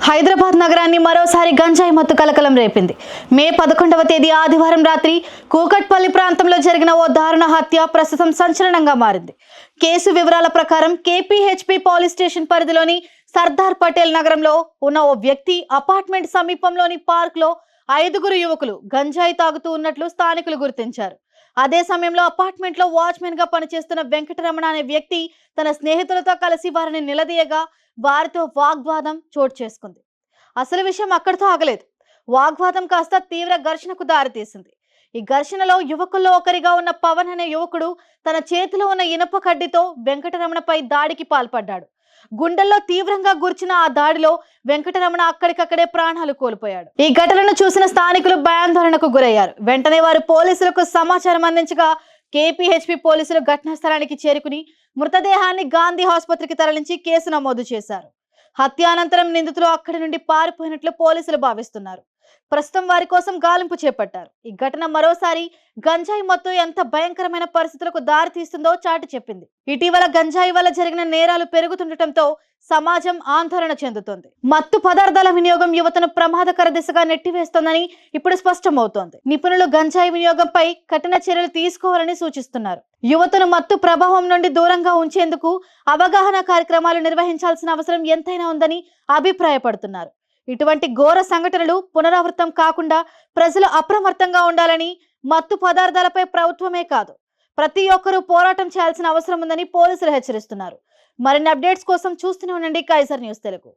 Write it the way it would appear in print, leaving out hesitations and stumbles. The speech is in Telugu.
హైదరాబాద్ నగరాన్ని మరోసారి గంజాయి మత్తు కలకలం రేపింది. మే 11వ తేదీ ఆదివారం రాత్రి కూకట్పల్లి ప్రాంతంలో జరిగిన ఓ దారుణ హత్య ప్రస్తుతం సంచలనంగా మారింది. కేసు వివరాల ప్రకారం కేపీహెచ్పీ పోలీస్ స్టేషన్ పరిధిలోని సర్దార్ పటేల్ నగరంలో ఉన్న ఓ వ్యక్తి అపార్ట్మెంట్ సమీపంలోని పార్క్ లో 5గురు యువకులు గంజాయి తాగుతూ ఉన్నట్లు స్థానికులు గుర్తించారు. అదే సమయంలో అపార్ట్మెంట్ లో వాచ్మెన్ గా పనిచేస్తున్న వెంకటరమణ అనే వ్యక్తి తన స్నేహితులతో కలిసి వారిని నిలదీయగా వారితో వాగ్వాదం చోటు చేసుకుంది. అసలు విషయం అక్కడితో ఆగలేదు. వాగ్వాదం కాస్త తీవ్ర ఘర్షణకు దారితీసింది. ఈ ఘర్షణలో యువకుల్లో ఒకరిగా ఉన్న పవన్ అనే యువకుడు తన చేతిలో ఉన్న ఇనుప కడ్డీతో వెంకటరమణపై దాడికి పాల్పడ్డాడు. గుండెల్లో తీవ్రంగా గుర్చిన ఆ దాడిలో వెంకటరమణ అక్కడికక్కడే ప్రాణాలు కోల్పోయాడు. ఈ ఘటనను చూసిన స్థానికులు భయాందోళనకు గురయ్యారు. వెంటనే వారు పోలీసులకు సమాచారం అందించగా కేపీహెచ్పీ పోలీసులు ఘటనా స్థలానికి చేరుకుని మృతదేహాన్ని గాంధీ ఆసుపత్రికి తరలించి కేసు నమోదు చేశారు. హత్య అనంతరం నిందితులు అక్కడి నుండి పారిపోయినట్లు పోలీసులు భావిస్తున్నారు. ప్రస్తుతం వారి కోసం గాలింపు చేపట్టారు. ఈ ఘటన మరోసారి గంజాయి మత్తు ఎంత భయంకరమైన పరిస్థితులకు దారి తీస్తుందో చాటి చెప్పింది. ఇటీవల గంజాయి వల్ల జరిగిన నేరాలు పెరుగుతుండటంతో సమాజం ఆందోళన చెందుతోంది. మత్తు పదార్థాల వినియోగం యువతను ప్రమాదకర దిశగా నెట్టివేస్తోందని ఇప్పుడు స్పష్టమవుతోంది. నిపుణులు గంజాయి వినియోగంపై కఠిన చర్యలు తీసుకోవాలని సూచిస్తున్నారు. యువతను మత్తు ప్రభావం నుండి దూరంగా ఉంచేందుకు అవగాహన కార్యక్రమాలు నిర్వహించాల్సిన అవసరం ఎంతైనా ఉందని అభిప్రాయపడుతున్నారు. ఇటువంటి ఘోర సంఘటనలు పునరావృతం కాకుండా ప్రజలు అప్రమత్తంగా ఉండాలని, మత్తు పదార్థాలపై ప్రభుత్వమే కాదు ప్రతి ఒక్కరూ పోరాటం చేయాల్సిన అవసరం ఉందని పోలీసులు హెచ్చరిస్తున్నారు. మరిన్ని అప్డేట్స్ కోసం చూస్తూనే ఉండండి కైజర్ న్యూస్ తెలుగు.